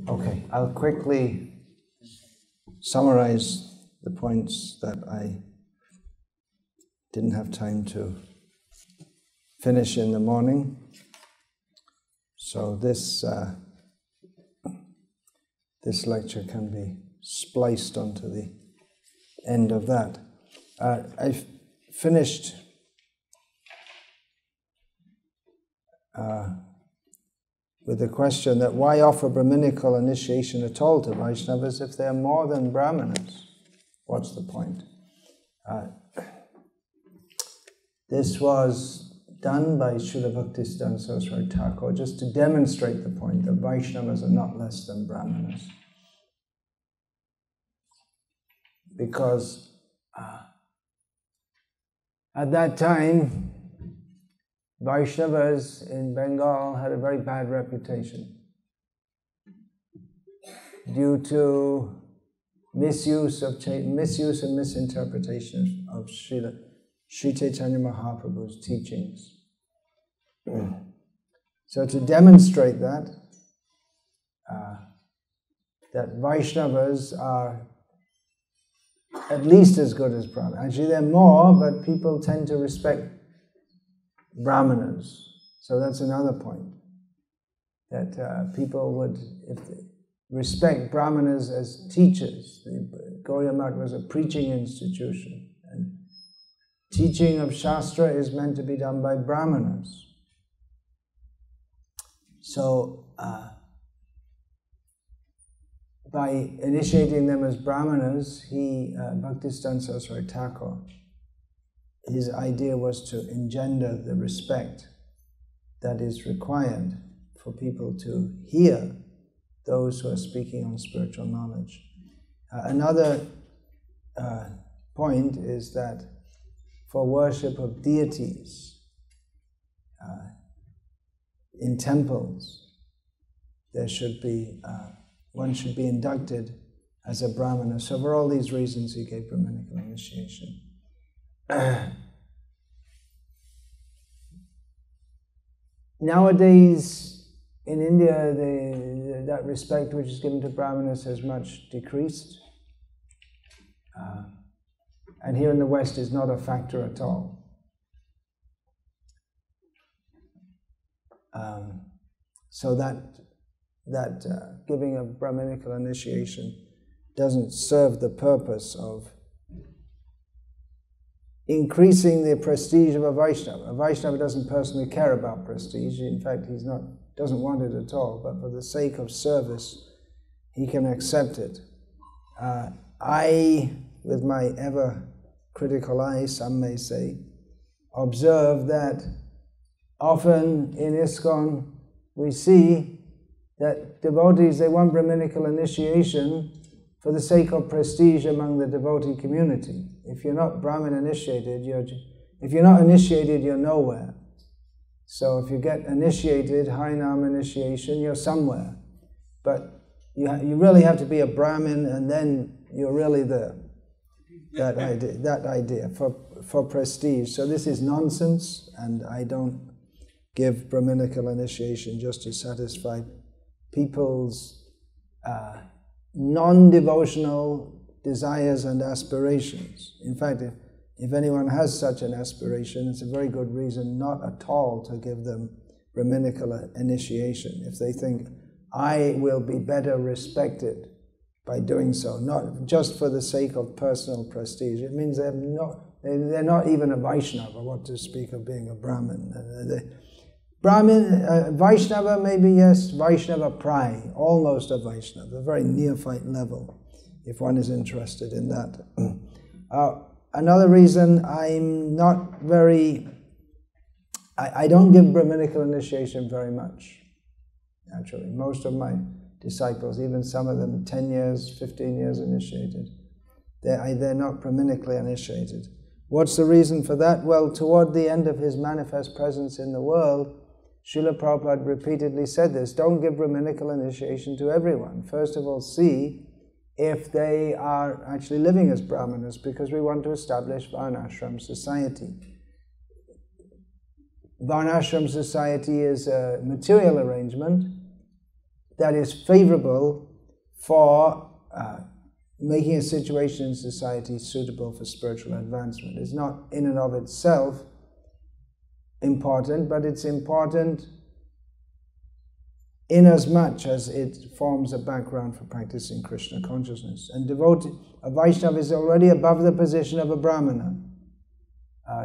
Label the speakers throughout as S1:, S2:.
S1: Okay, I'll quickly summarize the points that I didn't have time to finish in the morning. So this lecture can be spliced onto the end of that. I've finished with the question that why offer Brahminical initiation at all to Vaishnavas if they are more than Brahmanas? What's the point? This was done by Srila Bhakti Saraswati Thakur just to demonstrate the point that Vaishnavas are not less than Brahmanas. Because at that time, Vaishnavas in Bengal had a very bad reputation due to misuse and misinterpretation of Sri Chaitanya Mahaprabhu's teachings. So to demonstrate that Vaishnavas are at least as good as Brahmanas. Actually, they're more, but people tend to respect Brahmanas. So that's another point. That people would, if they respect Brahmanas as teachers. Gaudiya Math was a preaching institution. And teaching of Shastra is meant to be done by Brahmanas. So, by initiating them as Brahmanas, Bhaktisiddhanta Saraswati Thakur, his idea was to engender the respect that is required for people to hear those who are speaking on spiritual knowledge. Another point is that for worship of deities in temples, there should be one should be inducted as a Brahmana. So for all these reasons, he gave Brahminical initiation. Nowadays, in India, that respect which is given to Brahmanas has much decreased. And here in the West is not a factor at all. So that giving of Brahminical initiation doesn't serve the purpose of increasing the prestige of a Vaishnava. A Vaishnava doesn't personally care about prestige. In fact, doesn't want it at all, but for the sake of service, he can accept it. I, with my ever critical eye, some may say, observe that often in ISKCON we see that devotees, they want Brahminical initiation for the sake of prestige among the devotee community. If you're not Brahmin initiated, you're nowhere. So if you get initiated, Harinam initiation, you're somewhere. But you really have to be a Brahmin, and then you're really there. That idea for prestige. So this is nonsense, and I don't give Brahminical initiation just to satisfy people's non-devotional desires and aspirations. In fact, if anyone has such an aspiration, it's a very good reason not at all to give them Brahminical initiation. If they think, I will be better respected by doing so, not just for the sake of personal prestige. It means they're not even a Vaishnava, what to speak of being a Brahmin. Vaishnava maybe, yes, Vaishnava Prai, almost a Vaishnava, a very neophyte level, if one is interested in that. Another reason I'm not I don't give Brahminical initiation very much, actually. Most of my disciples, even some of them 10 years, 15 years initiated, they're not Brahminically initiated. What's the reason for that? Well, toward the end of his manifest presence in the world, Srila Prabhupada repeatedly said this: don't give Brahminical initiation to everyone. First of all, see if they are actually living as Brahmanas, because we want to establish Varnashram society. Varnashram society is a material arrangement. that is favorable for making a situation in society suitable for spiritual advancement. It's not in and of itself important, but it's important in as much as it forms a background for practicing Krishna consciousness. And a Vaishnava is already above the position of a Brahmana.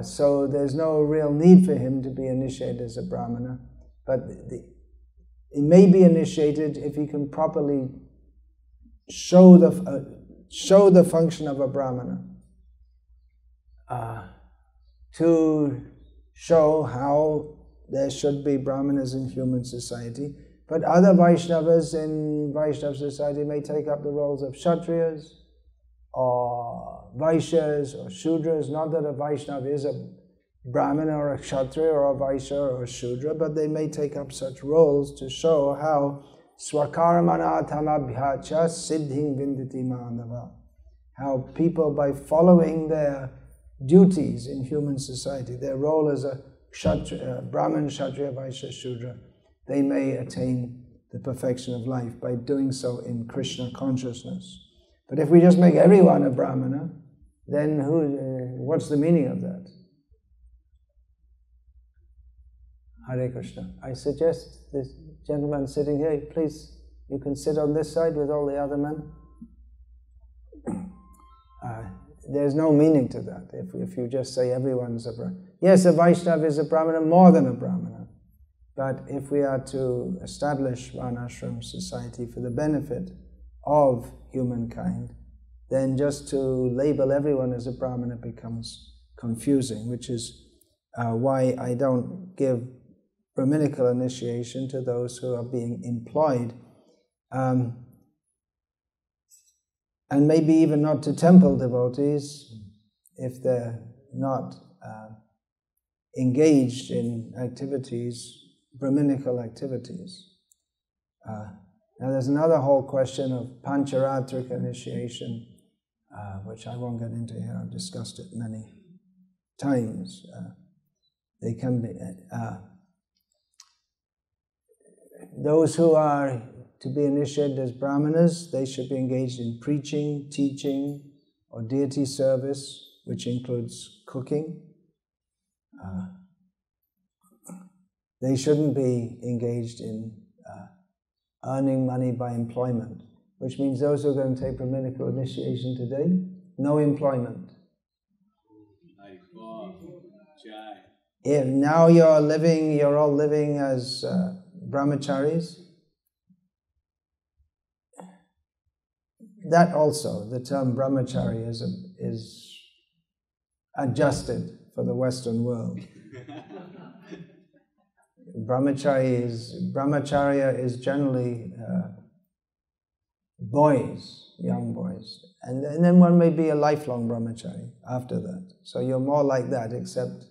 S1: So there's no real need for him to be initiated as a Brahmana, but he may be initiated if he can properly show the function of a Brahmana, to show how there should be Brahmanas in human society. But other Vaishnavas in Vaishnava society may take up the roles of Kshatriyas or Vaishyas or Shudras. Not that a Vaishnava is a Brahmana or a Kshatriya or a Vaishya or a Shudra, but they may take up such roles to show how Swakarmana tamabhyacha siddhing vindati manava. How people, by following their duties in human society, their role as a Brahman, Kshatriya, Vaishya, Shudra, they may attain the perfection of life by doing so in Krishna consciousness. But if we just make everyone a Brahmana, then what's the meaning of that? Hare Krishna. I suggest this gentleman sitting here, please, you can sit on this side with all the other men. There's no meaning to that if you just say everyone's a Brahmana. Yes, a Vaishnava is a Brahmana, more than a Brahmana. But if we are to establish Varnashram society for the benefit of humankind, then just to label everyone as a Brahmana becomes confusing, which is why I don't give Brahminical initiation to those who are being employed, and maybe even not to temple devotees if they're not engaged in activities, Brahminical activities. Now there's another whole question of Pancharatrika initiation, which I won't get into here. I've discussed it many times. They can be those who are to be initiated as Brahmanas, they should be engaged in preaching, teaching, or deity service, which includes cooking. They shouldn't be engaged in earning money by employment, which means those who are going to take Brahminical initiation today, no employment. If now you're all living as brahmacharis, that also, the term brahmachari is adjusted for the Western world. Brahmacharya is generally boys, young boys. And then one may be a lifelong brahmachari after that. So you're more like that, except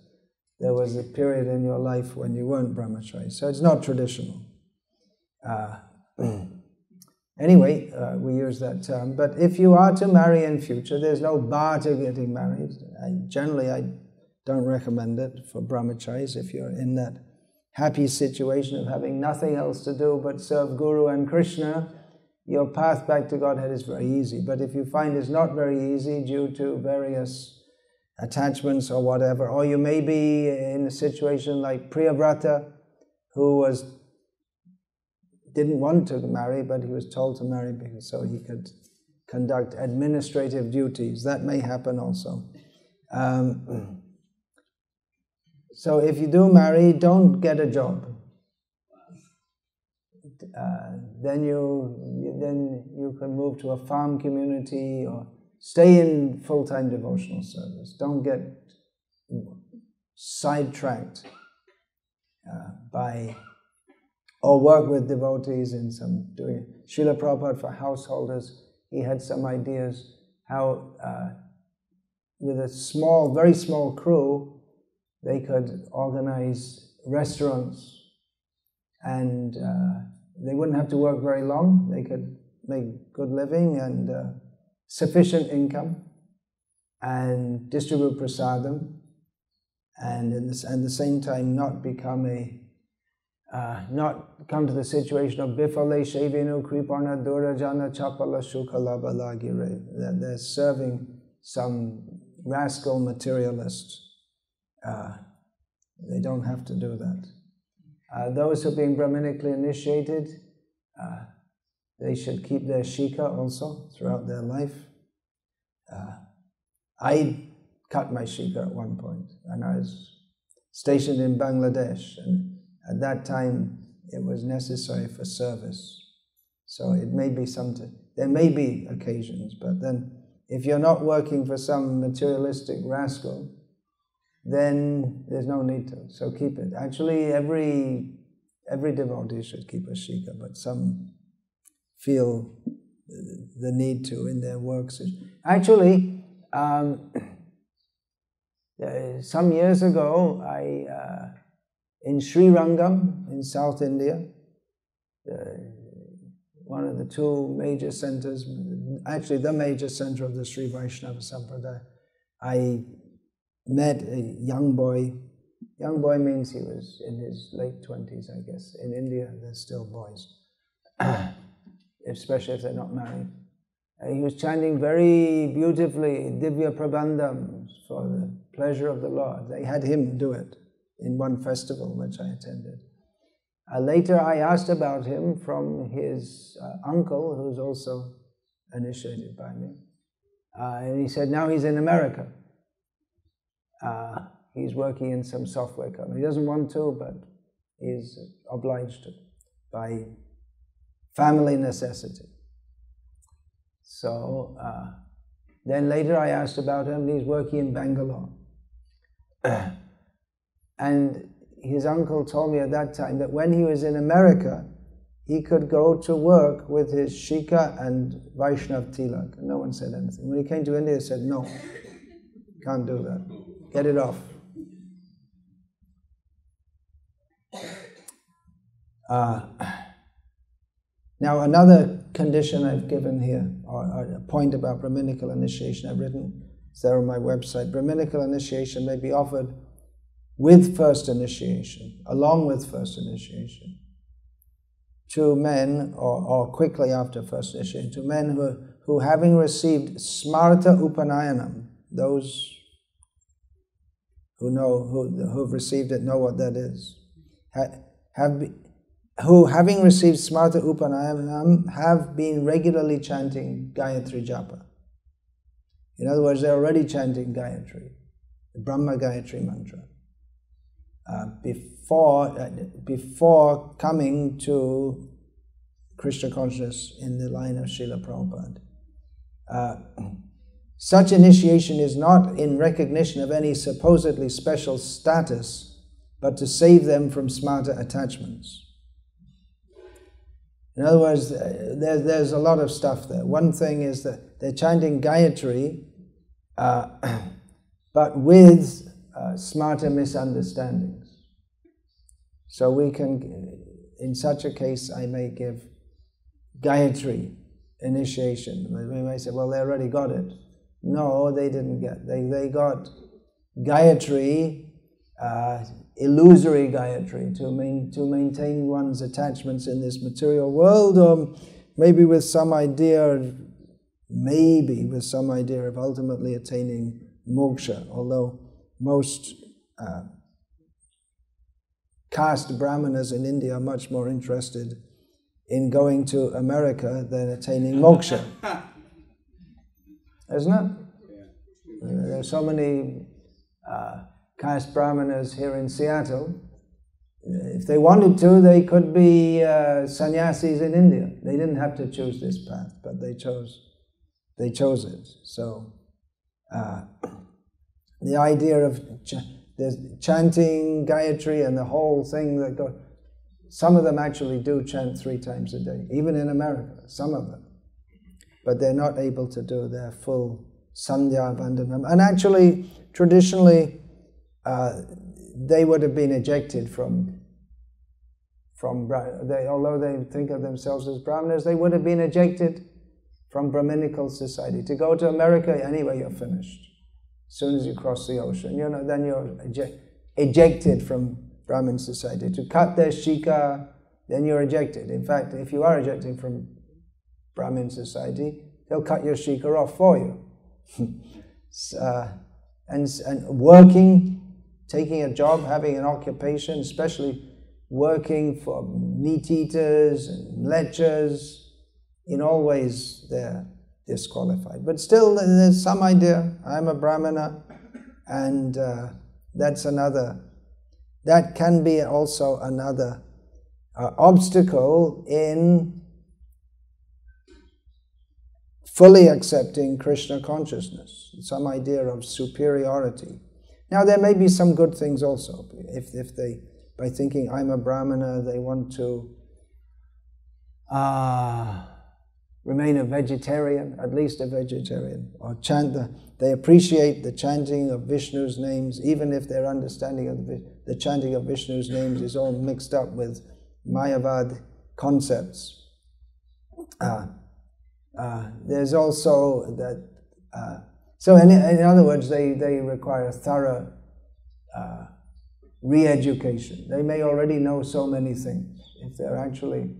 S1: there was a period in your life when you weren't brahmachari. So it's not traditional. Anyway, we use that term. But if you are to marry in future, there's no bar to getting married. Generally, I don't recommend it for brahmacharis if you're in that happy situation of having nothing else to do but serve Guru and Krishna. Your path back to Godhead is very easy. But if you find it's not very easy due to various attachments or whatever, or you may be in a situation like Priyavrata, who didn't want to marry, but he was told to marry so he could conduct administrative duties. That may happen also. So if you do marry, don't get a job. Then you can move to a farm community or stay in full-time devotional service. Don't get sidetracked or work with devotees in doing. Srila Prabhupada, for householders, he had some ideas how with a very small crew, they could organize restaurants and they wouldn't have to work very long. They could make good living and sufficient income and distribute prasadam and at the same time not become a not come to the situation of bifale shevinu kripana durajana chapala shukalabala gire, that they're serving some rascal materialist. They don't have to do that. Those who are being Brahminically initiated, they should keep their shika also throughout their life. I cut my shika at one point, and I was stationed in Bangladesh, and at that time it was necessary for service. So it may be there may be occasions, but then if you're not working for some materialistic rascal, then there's no need to. So keep it. Actually, every devotee should keep a shika, but some feel the need to in their works. Actually, some years ago, in Srirangam in South India, one of the two major centers, actually the major center of the Sri Vaishnava Sampradaya, I met a young boy. Young boy means he was in his late 20s, I guess. In India, they're still boys, especially if they're not married. He was chanting very beautifully Divya Prabandham for the pleasure of the Lord. They had him do it in one festival which I attended. Later I asked about him from his uncle, who's also initiated by me. And he said now he's in America. He's working in some software company. He doesn't want to, but he's obliged to by family necessity. So then later I asked about him, and he's working in Bangalore. And his uncle told me at that time that when he was in America, he could go to work with his shika and Vaishnav tilak. No one said anything. When he came to India, he said, no, can't do that. Get it off. Now another condition I've given here, or a point about Brahminical initiation I've written, it's there on my website. Brahminical initiation may be offered with first initiation, along with first initiation, to men, or quickly after first initiation, to men who having received smarta upanayanam, those who've received it know what that is, who having received smarta upanayanam have been regularly chanting Gayatri Japa. In other words, they're already chanting Gayatri, the Brahma Gayatri mantra, before coming to Krishna consciousness in the line of Srila Prabhupada. Such initiation is not in recognition of any supposedly special status, but to save them from smarta attachments. In other words, there's a lot of stuff there. One thing is that they're chanting Gayatri, but with smarta misunderstandings. So we can, in such a case, I may give Gayatri initiation. We may say, well, they already got it. No, they didn't get. They got Gayatri, illusory Gayatri, to maintain one's attachments in this material world, or maybe with some idea of ultimately attaining moksha, although most caste brahmanas in India are much more interested in going to America than attaining moksha. Isn't it? There are so many caste brahmanas here in Seattle. If they wanted to, they could be sannyasis in India. They didn't have to choose this path, but they chose it. So the idea of chanting Gayatri and the whole thing that goes, some of them actually do chant 3 times a day, even in America, some of them. But they're not able to do their full sandhya vandanam. And actually, traditionally, they would have been ejected from although they think of themselves as brahmanas, they would have been ejected from Brahminical society. To go to America, anyway, you're finished. As soon as you cross the ocean, then you're ejected from Brahmin society. To cut their shika, then you're ejected. In fact, if you are ejected from Brahmin society, they'll cut your shika off for you. And working, taking a job, having an occupation, especially working for meat eaters and lechers, in all ways they're disqualified. But still there's some idea, I'm a Brahmana, and that can be also another obstacle in fully accepting Krishna consciousness, some idea of superiority. Now there may be some good things also, if they, by thinking I'm a Brahmana, they want to remain a vegetarian, at least a vegetarian, or they appreciate the chanting of Vishnu's names, even if their understanding of the chanting of Vishnu's names is all mixed up with Mayavad concepts. There's also that, so in other words, they require a thorough re-education. They may already know so many things. If they're actually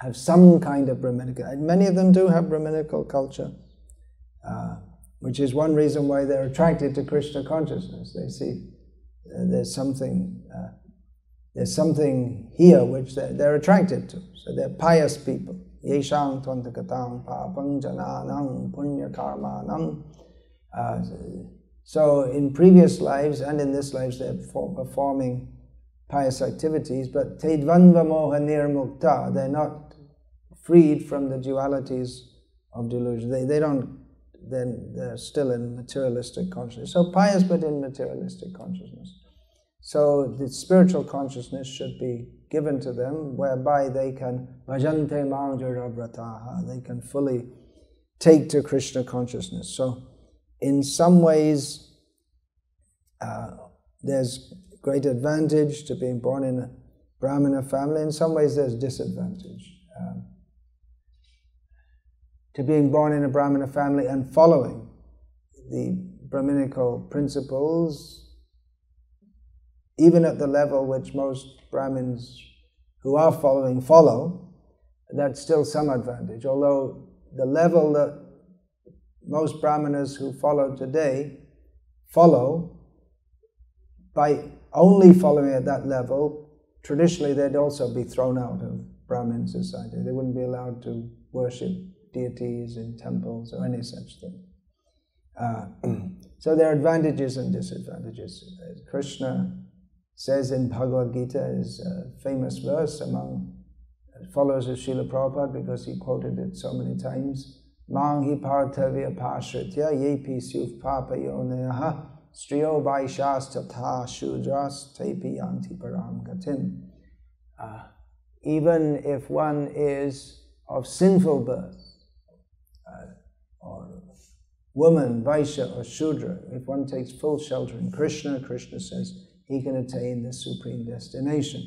S1: have some kind of Brahminical, and many of them do have Brahminical culture, which is one reason why they're attracted to Krishna consciousness. They see there's something here which they're attracted to. So they're pious people. Yeshang tvantakatang papang jananang punya karmanang. So in previous lives and in this life they're performing pious activities, but tedvanva moha nirmukta, they're not freed from the dualities of delusion. They're still in materialistic consciousness. So pious but in materialistic consciousness. So the spiritual consciousness should be given to them, whereby they can bhajante mangjaravrataha, they can fully take to Krishna consciousness. So in some ways there's great advantage to being born in a Brahmana family. In some ways there's disadvantage to being born in a Brahmana family and following the Brahminical principles, even at the level which most Brahmins who are following follow. That's still some advantage, although the level that most Brahmanas who follow today follow, by only following at that level, traditionally they'd also be thrown out of Brahmin society. They wouldn't be allowed to worship deities in temples or any such thing. So there are advantages and disadvantages. Krishna says in Bhagavad Gita, is a famous verse among followers of Srila Prabhupada because he quoted it so many times. Manghi parthavya pashritya yepi syuf papa yoneyaha striyo vaishas tatha shudras tepi yanti param gatim. Even if one is of sinful birth, or woman, Vaishya or Shudra, if one takes full shelter in Krishna, Krishna says he can attain the supreme destination.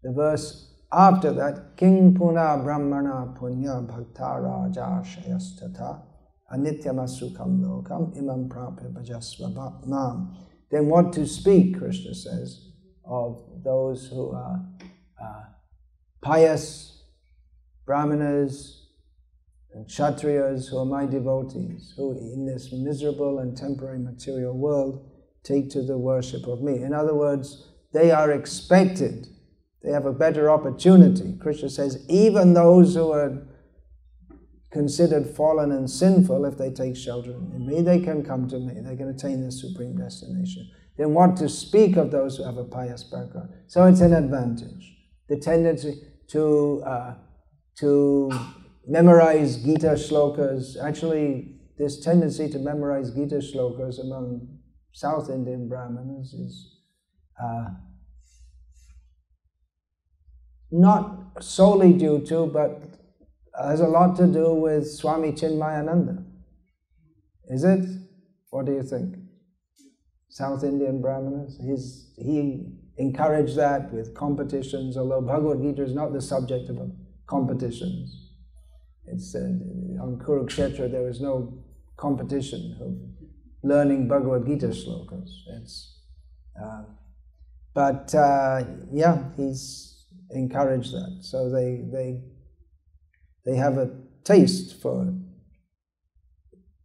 S1: The verse after that, King Puna Brahmana Punya Bhakta Raja Shayastata Anityamasukham Lokam Imam Prapya Bhajasva Nam. Then what to speak, Krishna says, of those who are pious Brahmanas and Kshatriyas who are my devotees, who in this miserable and temporary material world take to the worship of me. In other words, they are expected, they have a better opportunity. Krishna says, even those who are considered fallen and sinful, if they take shelter in me, they can come to me, they can attain the supreme destination. Then what to speak of those who have a pious background? So it's an advantage. The tendency to memorize Gita shlokas, actually this tendency to memorize Gita shlokas among South Indian Brahmanas is not solely due to, but has a lot to do with Swami Chinmayananda. Is it? What do you think? South Indian Brahmanas? He encouraged that with competitions, although Bhagavad Gita is not the subject of competitions. It's on Kurukshetra there was no competition of learning Bhagavad Gita shlokas. But yeah, he's encouraged that. So they have a taste for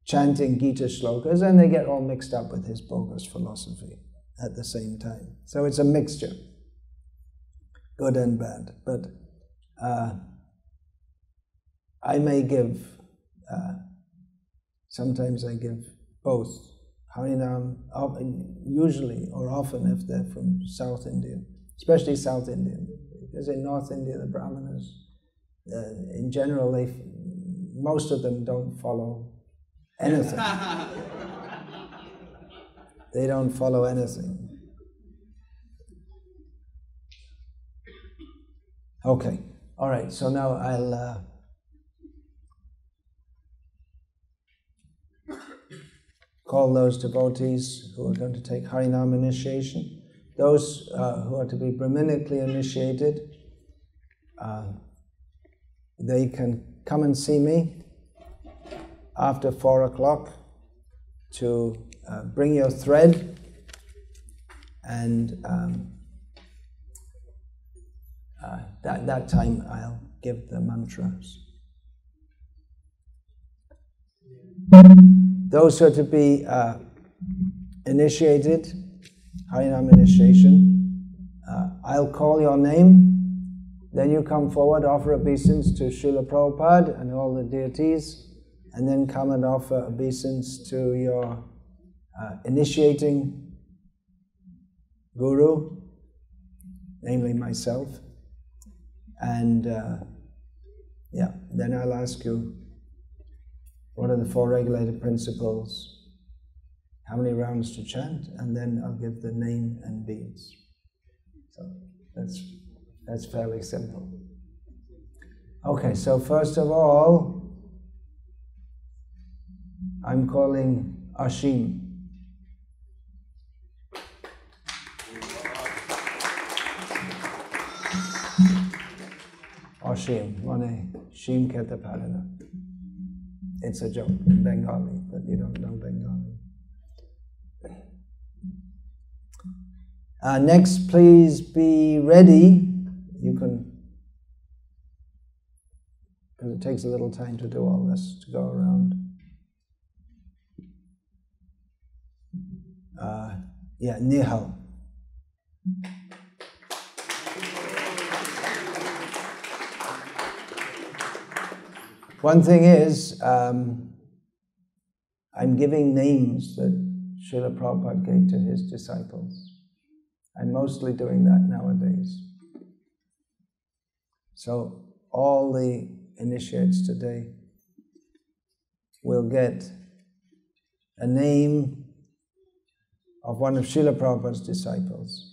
S1: chanting Gita shlokas, and they get all mixed up with his bogus philosophy at the same time. So it's a mixture, good and bad. But I may give, sometimes I give both Harinam, usually or often if they're from South India, especially South Indian, because in North India the Brahmanas, in general, most of them don't follow anything. They don't follow anything. Okay, all right, so now I'll call those devotees who are going to take Harinam initiation. Those who are to be Brahminically initiated, they can come and see me after 4 o'clock to bring your thread, and that time I'll give the mantras. Those who are to be initiated, Harinam initiation, I'll call your name, then you come forward, offer obeisance to Srila Prabhupada and all the deities, and then come and offer obeisance to your initiating guru, namely myself. And yeah, then I'll ask you, what are the 4 regulated principles? How many rounds to chant? And then I'll give the name and beads. So that's fairly simple. Okay, so first of all, I'm calling Ashim. Ashim, mane Shim Keta Parana. It's a joke in Bengali, but you don't know Bengali. Next, please be ready. You can, because it takes a little time to do all this, to go around. Yeah, Nihal. One thing is, I'm giving names that Srila Prabhupada gave to his disciples. I'm mostly doing that nowadays. So all the initiates today will get a name of one of Srila Prabhupada's disciples.